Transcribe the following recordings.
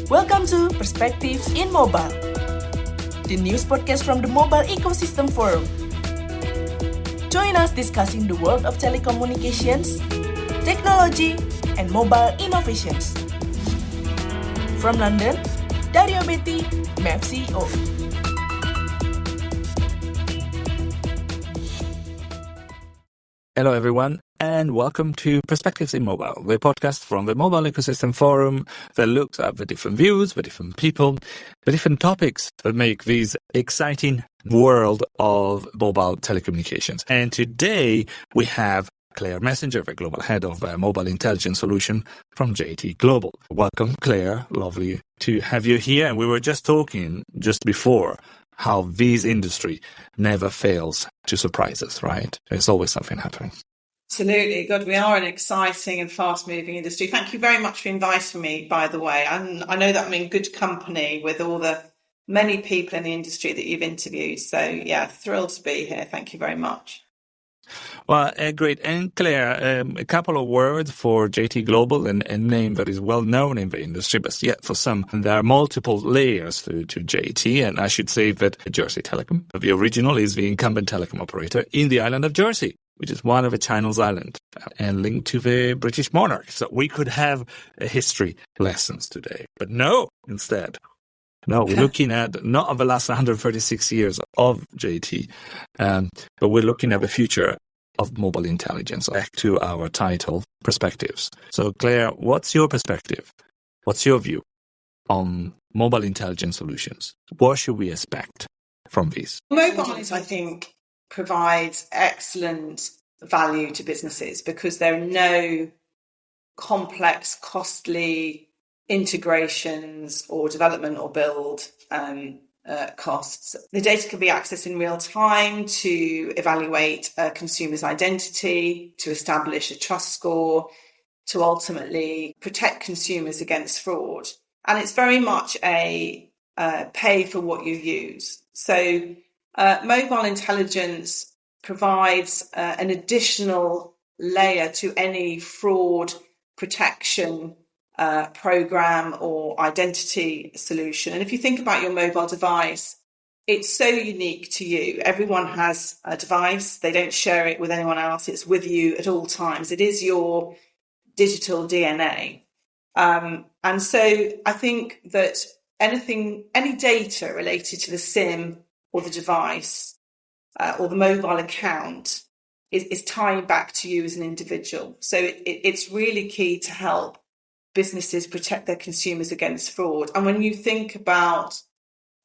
Welcome to Perspectives in Mobile, the news podcast from the Mobile Ecosystem Forum. Join us discussing the world of telecommunications, technology, and mobile innovations. From London, Dario Betti, MEF CEO. Hello everyone, and welcome to Perspectives in Mobile, the podcast from the Mobile Ecosystem Forum that looks at the different views, the different people, the different topics that make this exciting world of mobile telecommunications. And today we have Clare Messenger, the Global Head of Mobile Intelligence Solution from JT Global. Welcome, Clare. Lovely to have you here. And we were just talking just before how this industry never fails to surprise us, right? There's always something happening. Absolutely. God, we are an exciting and fast-moving industry. Thank you very much for inviting me, by the way. And I know that I'm in good company with all the many people in the industry that you've interviewed. So, yeah, thrilled to be here. Thank you very much. Well, great. And Clare, a couple of words for JT Global, a name that is well known in the industry, but yet for some, there are multiple layers to JT. And I should say that Jersey Telecom, the original, is the incumbent telecom operator in the island of Jersey, which is one of the Channel's islands and linked to the British monarch. So we could have a history lessons today. But no, instead. No, we're looking at not the last 136 years of JT, but we're looking at the future of mobile intelligence. Back to our title, Perspectives. So, Clare, what's your perspective? What's your view on mobile intelligence solutions? What should we expect from these? Mobiles, I think, provides excellent value to businesses because there are no complex, costly integrations or development or build costs. The data can be accessed in real time to evaluate a consumer's identity, to establish a trust score, to ultimately protect consumers against fraud. And it's very much a pay for what you use. So mobile intelligence provides an additional layer to any fraud protection program or identity solution. And if you think about your mobile device, it's so unique to you. Everyone has a device. They don't share it with anyone else. It's with you at all times. It is your digital DNA. And so I think that any data related to the SIM or the device or the mobile account is tying back to you as an individual. So it's really key to help businesses protect their consumers against fraud. And when you think about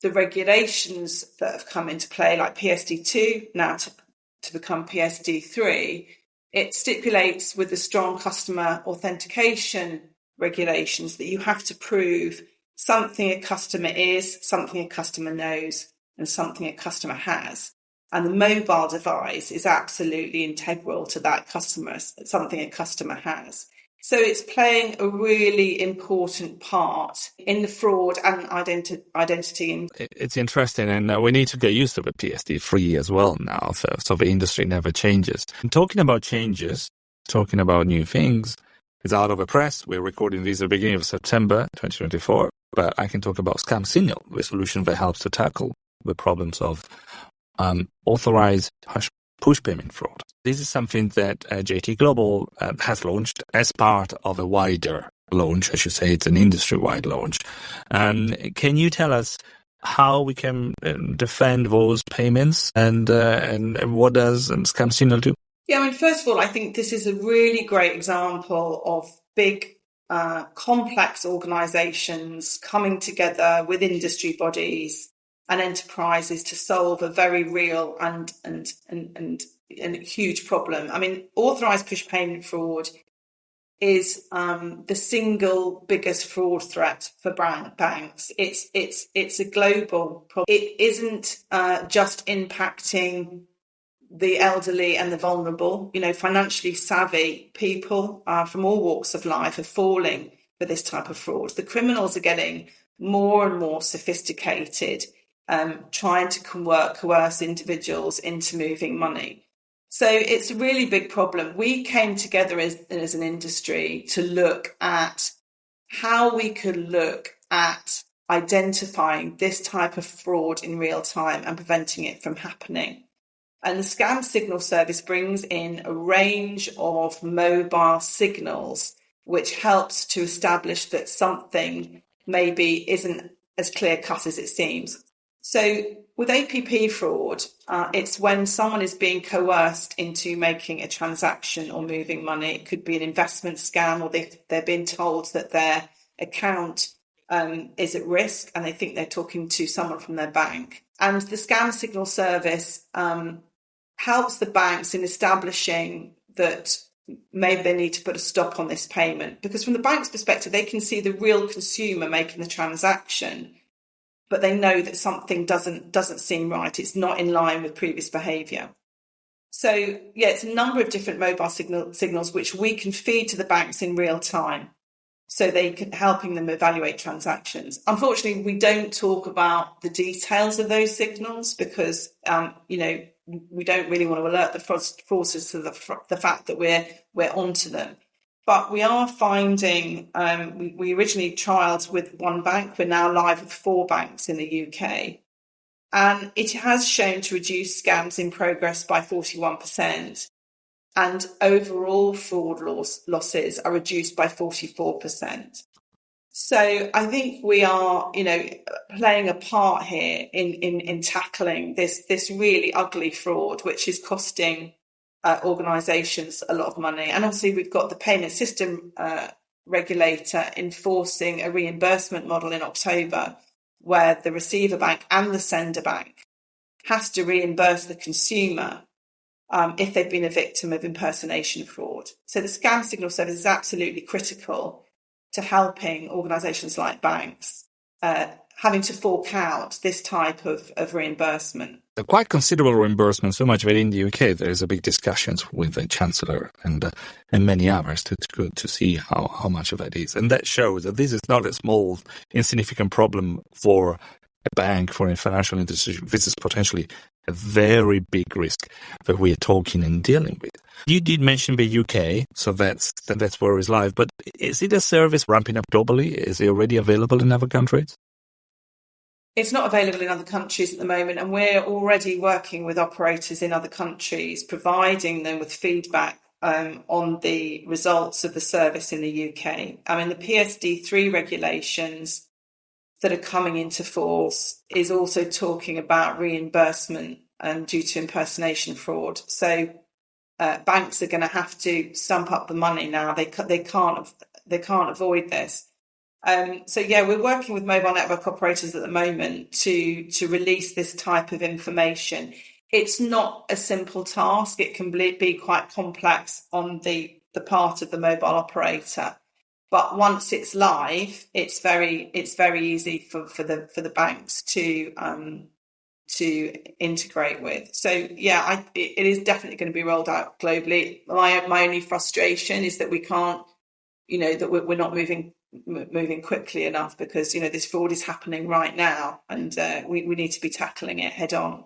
the regulations that have come into play, like PSD2, now to become PSD3, it stipulates with the strong customer authentication regulations that you have to prove something a customer is, something a customer knows, and something a customer has. And the mobile device is absolutely integral to that something a customer has. So it's playing a really important part in the fraud and identity. It's interesting, and we need to get used to the PSD3 as well now, so the industry never changes. And talking about changes, talking about new things, it's out of the press. We're recording this at the beginning of September 2024, but I can talk about Scam Signal, the solution that helps to tackle the problems of authorized push payment fraud. This is something that JT Global has launched as part of a wider launch. I should say it's an industry-wide launch. Can you tell us how we can defend those payments and what does Scam Signal do? Yeah, I mean, first of all, I think this is a really great example of big, complex organisations coming together with industry bodies and enterprises to solve a very real and huge problem. I mean, authorized push payment fraud is the single biggest fraud threat for banks. It's a global problem. It isn't just impacting the elderly and the vulnerable. Financially savvy people from all walks of life are falling for this type of fraud. The criminals are getting more and more sophisticated, trying to coerce individuals into moving money. So it's a really big problem. We came together as an industry to look at how we could look at identifying this type of fraud in real time and preventing it from happening. And the scam signal service brings in a range of mobile signals, which helps to establish that something maybe isn't as clear cut as it seems. So with APP fraud, it's when someone is being coerced into making a transaction or moving money. It could be an investment scam, or they're being told that their account is at risk and they think they're talking to someone from their bank. And the scam signal service helps the banks in establishing that maybe they need to put a stop on this payment, because from the bank's perspective, they can see the real consumer making the transaction, but they know that something doesn't seem right. It's not in line with previous behaviour. So yeah, it's a number of different mobile signals which we can feed to the banks in real time, so they can helping them evaluate transactions. Unfortunately, we don't talk about the details of those signals because we don't really want to alert the fraudsters to the fact that we're onto them. But we are finding, we originally trialled with one bank. We're now live with 4 banks in the UK. And it has shown to reduce scams in progress by 41%. And overall fraud losses are reduced by 44%. So I think we are, playing a part here in tackling this really ugly fraud, which is costing organisations a lot of money. And obviously we've got the payment system regulator enforcing a reimbursement model in October, where the receiver bank and the sender bank has to reimburse the consumer if they've been a victim of impersonation fraud. So the scam signal service is absolutely critical to helping organisations like banks having to fork out this type of reimbursement. A quite considerable reimbursement, so much that in the UK there is a big discussions with the Chancellor and many others to see how much of that is. And that shows that this is not a small, insignificant problem for a bank, for a financial institution. This is potentially a very big risk that we are talking and dealing with. You did mention the UK, so that's where it's live. But is it a service ramping up globally? Is it already available in other countries? It's not available in other countries at the moment, and we're already working with operators in other countries, providing them with feedback on the results of the service in the UK. I mean, the PSD3 regulations that are coming into force is also talking about reimbursement due to impersonation fraud. So banks are going to have to stump up the money now. They can't avoid this. So we're working with mobile network operators at the moment to release this type of information. It's not a simple task. It can be quite complex on the part of the mobile operator. But once it's live, it's very easy for the banks to integrate with. So it is definitely going to be rolled out globally. My only frustration is that we can't, that we're not moving quickly enough, because this fraud is happening right now, and we need to be tackling it head on.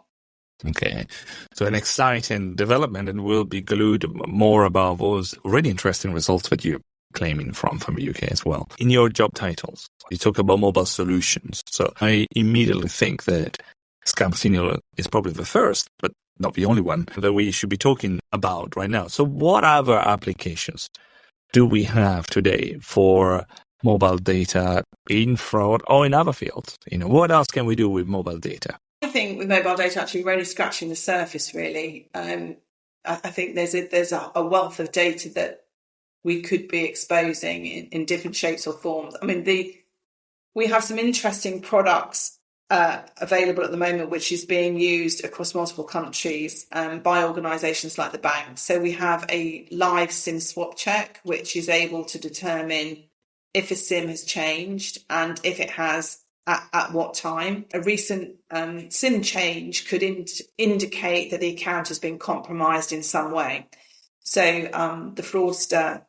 Okay, so an exciting development, and we'll be glued more about those really interesting results that you're claiming from the UK as well. In your job titles, you talk about mobile solutions, so I immediately think that scam signal is probably the first, but not the only one that we should be talking about right now. So what other applications do we have today for mobile data in fraud or in other fields? What else can we do with mobile data? I think with mobile data, actually, we're only scratching the surface, really. I think there's a wealth of data that we could be exposing in different shapes or forms. I mean, we have some interesting products available at the moment, which is being used across multiple countries by organisations like the bank. So we have a live SIM swap check, which is able to determine if a SIM has changed, and if it has, at what time. A recent SIM change could indicate that the account has been compromised in some way. So the fraudster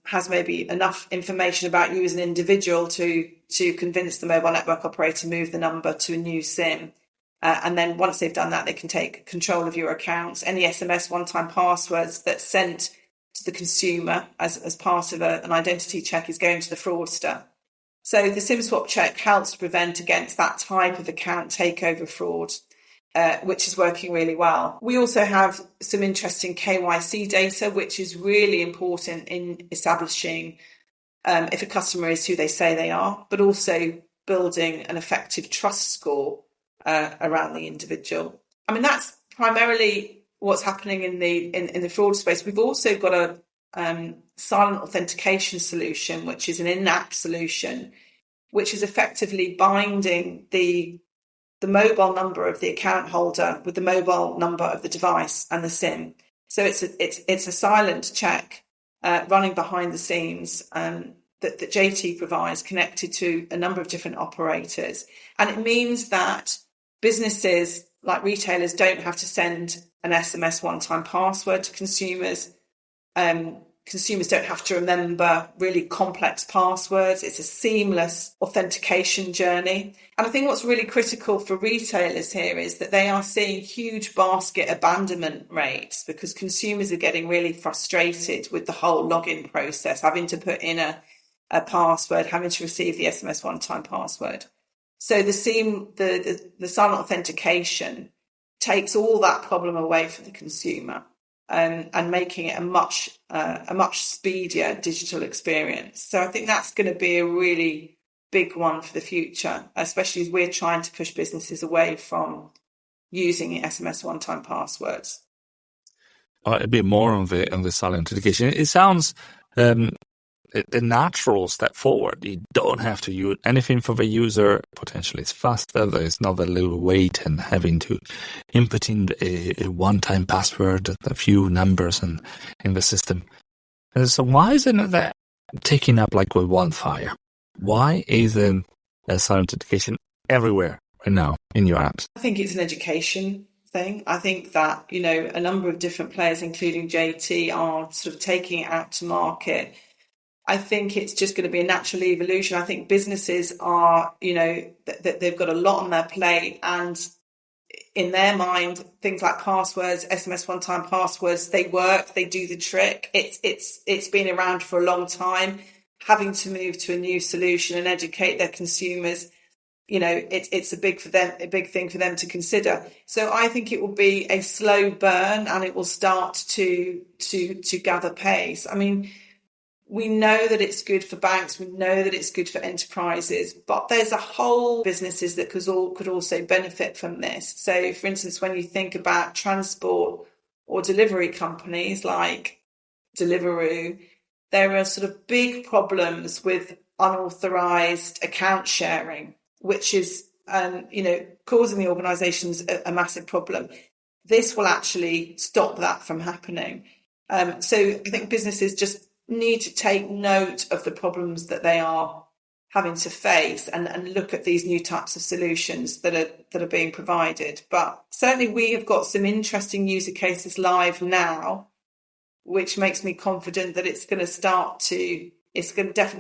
has maybe enough information about you as an individual to convince the mobile network operator to move the number to a new SIM. And then once they've done that, they can take control of your accounts. Any SMS one-time passwords that's sent to the consumer as part of an identity check is going to the fraudster. So the SIM swap check helps to prevent against that type of account takeover fraud, which is working really well. We also have some interesting KYC data, which is really important in establishing if a customer is who they say they are, but also building an effective trust score around the individual. I mean, that's primarily what's happening in the fraud space. We've also got a silent authentication solution, which is an in-app solution, which is effectively binding the mobile number of the account holder with the mobile number of the device and the SIM. So it's a silent check running behind the scenes that JT provides, connected to a number of different operators. And it means that businesses like retailers don't have to send an SMS one-time password to consumers. Consumers don't have to remember really complex passwords. It's a seamless authentication journey. And I think what's really critical for retailers here is that they are seeing huge basket abandonment rates because consumers are getting really frustrated with the whole login process, having to put in a password, having to receive the SMS one-time password. So the silent authentication takes all that problem away from the consumer. And making it a much speedier digital experience. So I think that's going to be a really big one for the future, especially as we're trying to push businesses away from using SMS one-time passwords. A bit more on the silent authentication. It sounds the natural step forward. You don't have to use anything for the user. Potentially it's faster. There's not a little wait and having to input in a one-time password, a few numbers in the system. So why isn't that taking up like with wildfire? Why isn't silent authentication everywhere right now in your apps? I think it's an education thing. I think that, a number of different players, including JT, are sort of taking it out to market. I think it's just going to be a natural evolution. I think businesses are, they've got a lot on their plate, and in their mind, things like passwords, SMS one-time passwords, they work, they do the trick. It's been around for a long time. Having to move to a new solution and educate their consumers, it's a big thing for them to consider. So I think it will be a slow burn, and it will start to gather pace. I mean, we know that it's good for banks. We know that it's good for enterprises, but there's a whole businesses that could also benefit from this. So, for instance, when you think about transport or delivery companies like Deliveroo, there are sort of big problems with unauthorized account sharing, which is, causing the organizations a massive problem. This will actually stop that from happening. So I think businesses just need to take note of the problems that they are having to face and look at these new types of solutions that are being provided. But certainly we have got some interesting user cases live now, which makes me confident that it's definitely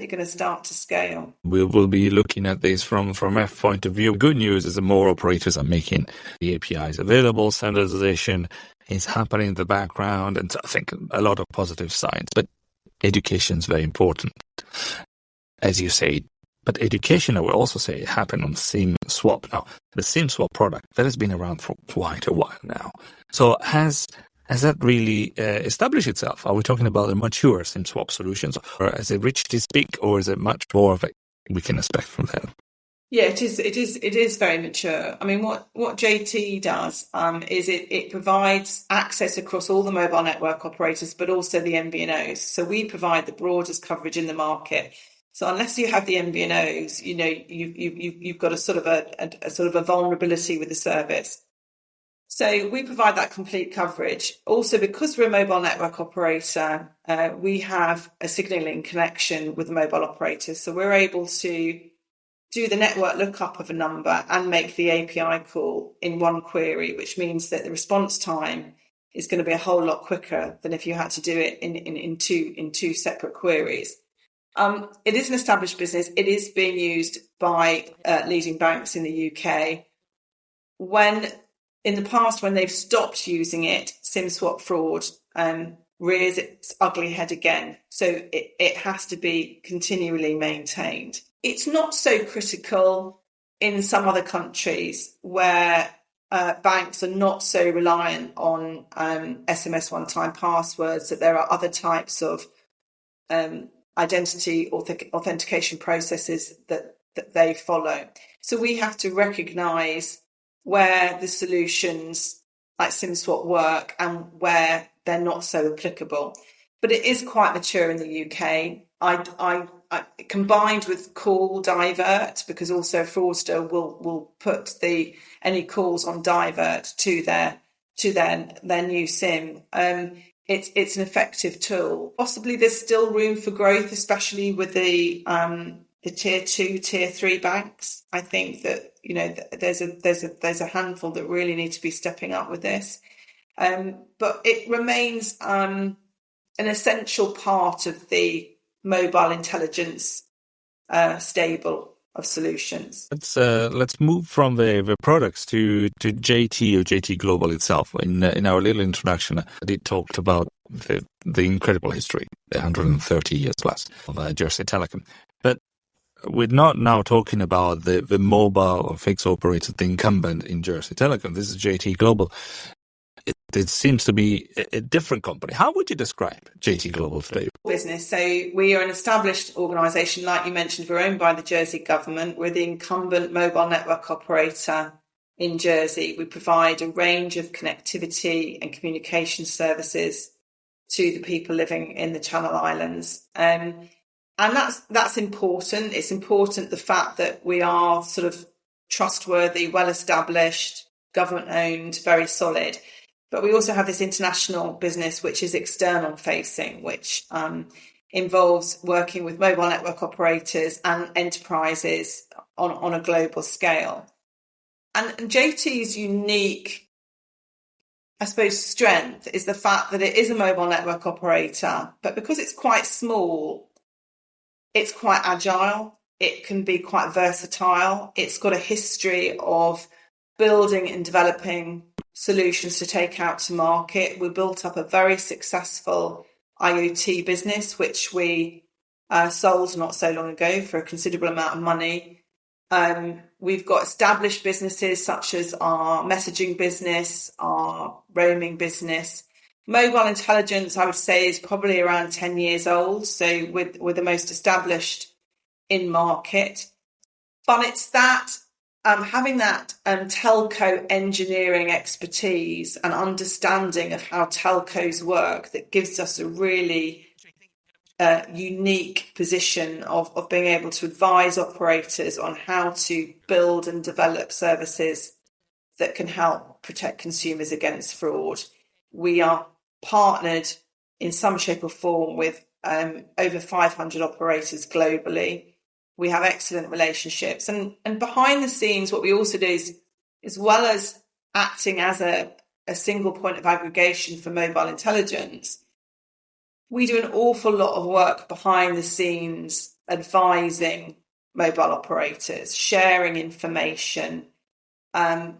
going to start to scale. We will be looking at this from a point of view. Good news is that more operators are making the APIs available. Standardization is happening in the background, and I think a lot of positive signs. But education is very important, as you say. But education, I will also say, happen on SIM swap. Now, the SIM swap product, that has been around for quite a while now. So has that really established itself? Are we talking about a mature SIM swap solutions, or has it reached its peak, or is it much more of a we can expect from them? Yeah, it is very mature. I mean, what JT does is it provides access across all the mobile network operators, but also the MVNOs. So we provide the broadest coverage in the market. So unless you have the MVNOs, you've got a sort of a vulnerability with the service. So we provide that complete coverage. Also, because we're a mobile network operator, we have a signaling connection with the mobile operators. So we're able to do the network lookup of a number and make the API call in one query, which means that the response time is going to be a whole lot quicker than if you had to do it in two separate queries. It is an established business. It is being used by leading banks in the UK. In the past, when they've stopped using it, SIM swap fraud rears its ugly head again. So it has to be continually maintained. It's not so critical in some other countries where banks are not so reliant on SMS one-time passwords, that there are other types of identity authentication processes that they follow. So we have to recognise where the solutions like SIM-swap work and where they're not so applicable. But it is quite mature in the UK. I combined with call divert, because also a fraudster will put any calls on divert to their new SIM. It's an effective tool. Possibly there's still room for growth, especially with the tier 2, tier 3 banks. I think that there's a handful that really need to be stepping up with this. But it remains an essential part of the mobile intelligence stable of solutions. Let's move from the products to JT or JT Global itself. In our little introduction, it talked about the incredible history, the 130 years plus of Jersey Telecom. But we're not now talking about the mobile or fixed operator, the incumbent in Jersey Telecom. This is JT Global. It seems to be a different company. How would you describe JT Global today? Business. So we are an established organisation, like you mentioned. We're owned by the Jersey government. We're the incumbent mobile network operator in Jersey. We provide a range of connectivity and communication services to the people living in the Channel Islands. And that's important. It's important, the fact that we are sort of trustworthy, well-established, government-owned, very solid. But we also have this international business, which is external facing, which involves working with mobile network operators and enterprises on a global scale. And JT's unique, I suppose, strength is the fact that it is a mobile network operator, but because it's quite small, it's quite agile. It can be quite versatile. It's got a history of building and developing solutions to take out to market. We built up a very successful IoT business, which we sold not so long ago for a considerable amount of money. We've got established businesses such as our messaging business, our roaming business. Mobile intelligence, I would say, is probably around 10 years old, so we're the most established in market. But it's that having that telco engineering expertise and understanding of how telcos work that gives us a really unique position of being able to advise operators on how to build and develop services that can help protect consumers against fraud. We are partnered in some shape or form with over 500 operators globally. We have excellent relationships. And behind the scenes, what we also do is, as well as acting as a single point of aggregation for mobile intelligence, we do an awful lot of work behind the scenes, advising mobile operators, sharing information,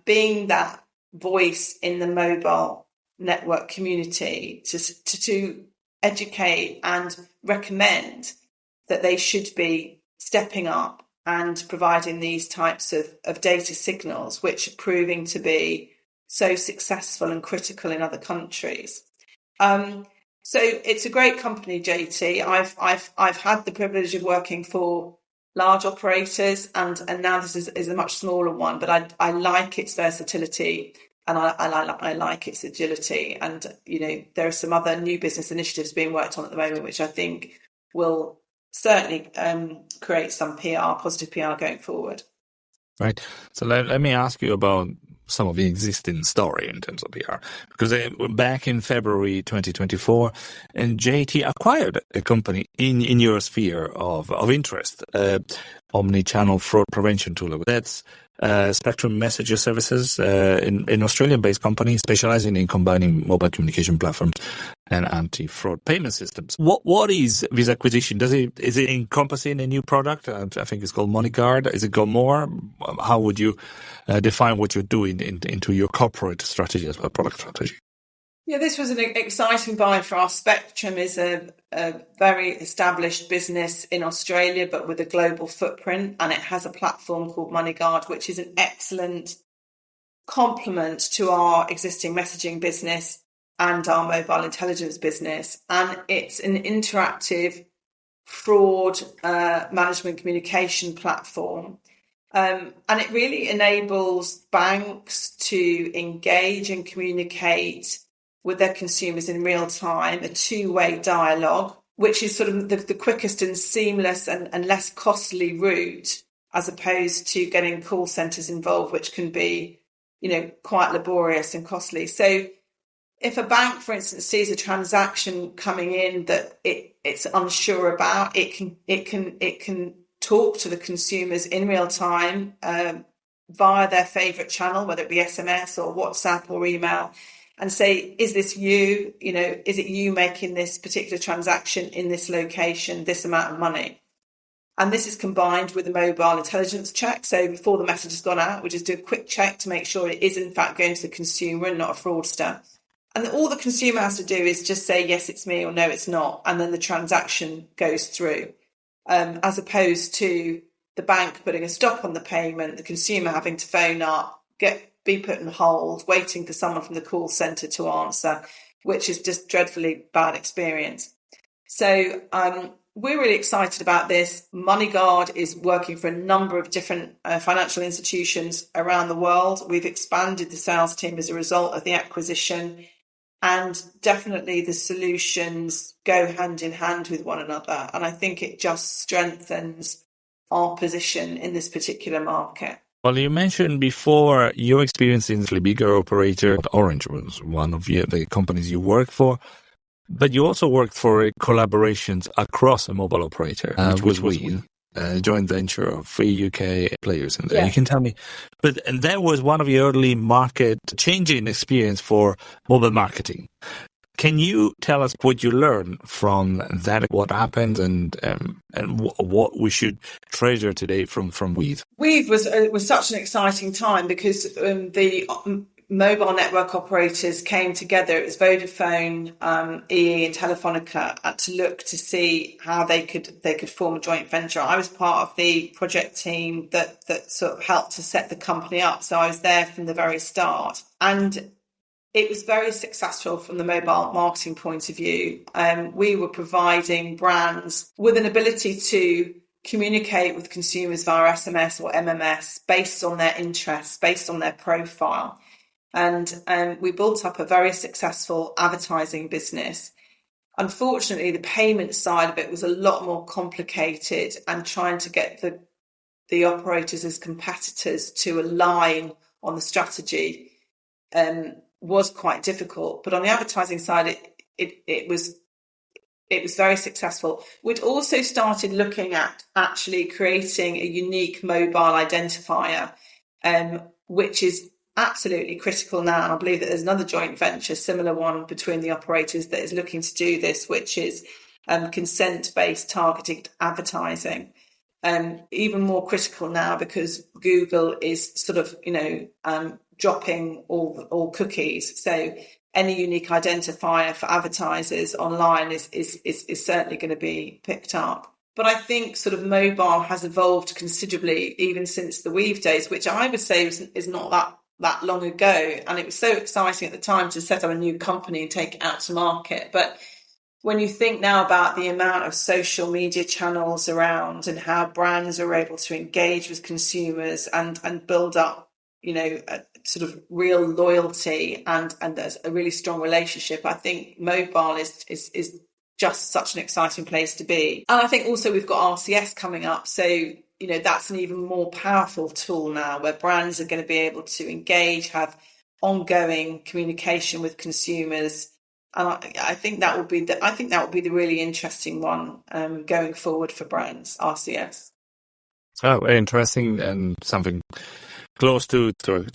being that voice in the mobile network community to educate and recommend that they should be stepping up and providing these types of data signals, which are proving to be so successful and critical in other countries. So it's a great company, JT. I've had the privilege of working for large operators, and now this is a much smaller one, but I like its versatility and I like its agility. And, there are some other new business initiatives being worked on at the moment, which I think will certainly create some positive PR going forward. Right. So let me ask you about some of the existing story in terms of PR, because back in February 2024, and JT acquired a company in your sphere of interest, omni-channel fraud prevention tool. That's Spectrum Messenger Services, an Australian-based company specializing in combining mobile communication platforms and anti-fraud payment systems. What is this acquisition? Is it encompassing a new product? I think it's called MoneyGuard. Is it go more? How would you define what you're doing into your corporate strategy as well, product strategy? Yeah, this was an exciting buy for us. Spectrum is a very established business in Australia, but with a global footprint, and it has a platform called MoneyGuard, which is an excellent complement to our existing messaging business and our mobile intelligence business. And it's an interactive fraud management communication platform. And it really enables banks to engage and communicate with their consumers in real time, a two-way dialogue, which is sort of the quickest and seamless and less costly route, as opposed to getting call centres involved, which can be, quite laborious and costly. So if a bank, for instance, sees a transaction coming in that it's unsure about, it can talk to the consumers in real time via their favourite channel, whether it be SMS or WhatsApp or email, and say, is this you? Is it you making this particular transaction in this location, this amount of money? And this is combined with a mobile intelligence check. So before the message has gone out, we just do a quick check to make sure it is in fact going to the consumer and not a fraudster. And all the consumer has to do is just say, yes, it's me, or no, it's not. And then the transaction goes through, as opposed to the bank putting a stop on the payment, the consumer having to phone up, be put on hold, waiting for someone from the call centre to answer, which is just dreadfully bad experience. So we're really excited about this. MoneyGuard is working for a number of different financial institutions around the world. We've expanded the sales team as a result of the acquisition, and definitely the solutions go hand in hand with one another. And I think it just strengthens our position in this particular market. Well, you mentioned before your experience in the bigger operator. Orange was one of the companies you worked for, but you also worked for collaborations across a mobile operator, which was a joint venture of 3 UK players in there. Yeah. You can tell me, and that was one of your early market changing experience for mobile marketing. Can you tell us what you learned from that, what happened, and what we should treasure today from Weave? Weave was such an exciting time because the mobile network operators came together. It was Vodafone, EE, and Telefonica to look to see how they could form a joint venture. I was part of the project team that sort of helped to set the company up, so I was there from the very start, and it was very successful from the mobile marketing point of view. We were providing brands with an ability to communicate with consumers via SMS or MMS based on their interests, based on their profile. And we built up a very successful advertising business. Unfortunately, the payment side of it was a lot more complicated, and trying to get the operators as competitors to align on the strategy was quite difficult. But on the advertising side, it was very successful. We'd also started looking at actually creating a unique mobile identifier, which is absolutely critical now. And I believe that there's another joint venture, similar one between the operators, that is looking to do this, which is consent-based targeted advertising. Even more critical now because Google is sort of, dropping all cookies. So any unique identifier for advertisers online is certainly going to be picked up. But I think sort of mobile has evolved considerably even since the Weave days, which I would say is not that long ago. And it was so exciting at the time to set up a new company and take it out to market. But when you think now about the amount of social media channels around and how brands are able to engage with consumers and build up, a sort of real loyalty and there's a really strong relationship, I think mobile is just such an exciting place to be. And I think also we've got RCS coming up. So, that's an even more powerful tool now where brands are going to be able to engage, have ongoing communication with consumers. And I think that will be the really interesting one going forward for brands, RCS. Oh, very interesting, and something close to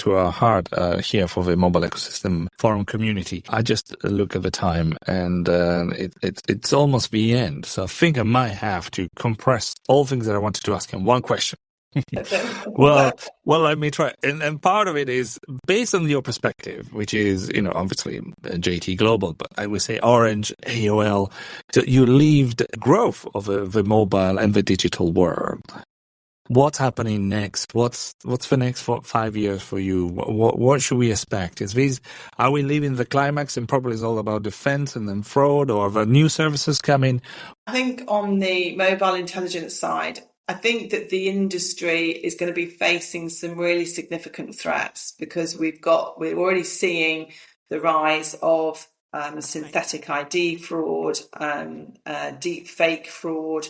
our heart here for the mobile ecosystem forum community. I just look at the time, and it's almost the end. So I think I might have to compress all things that I wanted to ask in one question. Well, let me try. And part of it is based on your perspective, which is, obviously JT Global, but I would say Orange, AOL. So you lived growth of the mobile and the digital world. What's happening next? What's the next 5 years for you? What should we expect? Are we leaving the climax and probably it's all about defense and then fraud, or are there new services coming? I think on the mobile intelligence side, I think that the industry is going to be facing some really significant threats because we're already seeing the rise of synthetic ID fraud, deep fake fraud,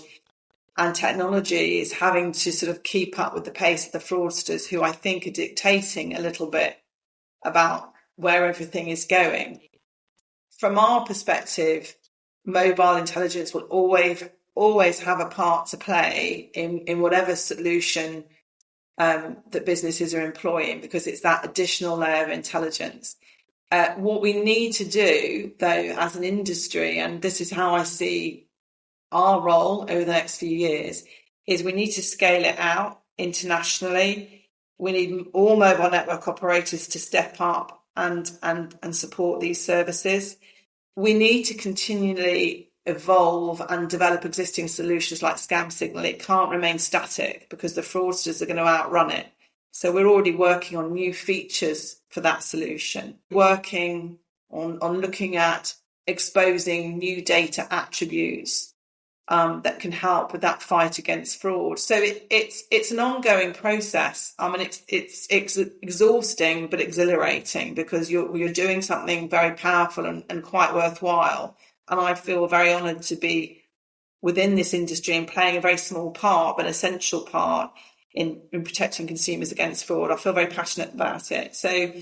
and technology is having to sort of keep up with the pace of the fraudsters, who I think are dictating a little bit about where everything is going. From our perspective, mobile intelligence will always have a part to play in whatever solution that businesses are employing, because it's that additional layer of intelligence. What we need to do, though, as an industry, and this is how I see our role over the next few years, is we need to scale it out internationally. We need all mobile network operators to step up and support these services. We need to continually evolve and develop existing solutions like Scam Signal. It can't remain static because the fraudsters are going to outrun it. So we're already working on new features for that solution, working on looking at exposing new data attributes that can help with that fight against fraud. So it's an ongoing process. I mean, it's exhausting but exhilarating because you're doing something very powerful and quite worthwhile. And I feel very honoured to be within this industry and playing a very small part, but essential part in protecting consumers against fraud. I feel very passionate about it. So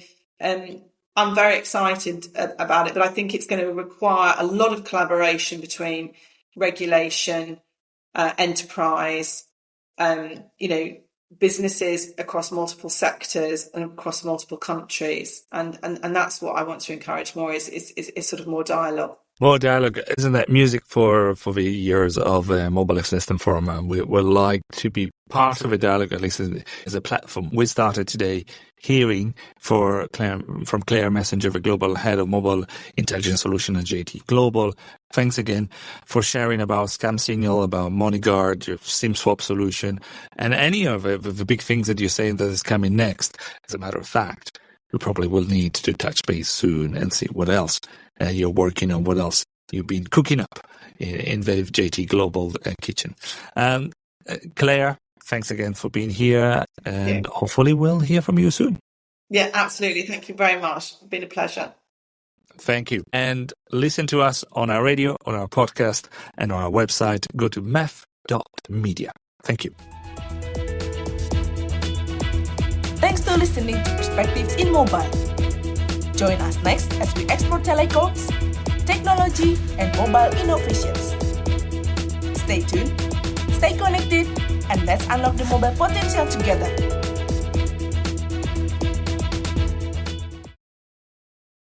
I'm very excited about it, but I think it's going to require a lot of collaboration between regulation, enterprise, businesses across multiple sectors and across multiple countries, and that's what I want to encourage more is sort of more dialogue. More dialogue, isn't that music for the years of Mobile Ecosystem Forum? We would like to be part of a dialogue, at least as a platform. We started today hearing from Clare Messenger, the Global Head of Mobile Intelligence Solution at JT Global. Thanks again for sharing about Scam Signal, about MoneyGuard, your SIM swap solution, and any of the big things that you're saying that is coming next. As a matter of fact, we probably will need to touch base soon and see what else you're working on, what else you've been cooking up in the JT Global kitchen. Clare, thanks again for being here, and hopefully we'll hear from you soon. Yeah, absolutely. Thank you very much. It's been a pleasure. Thank you. And listen to us on our radio, on our podcast, and on our website. Go to mef.media. Thank you. Thanks for listening to Perspectives in Mobile. Join us next as we explore telecoms, technology, and mobile innovations. Stay tuned, stay connected, and let's unlock the mobile potential together.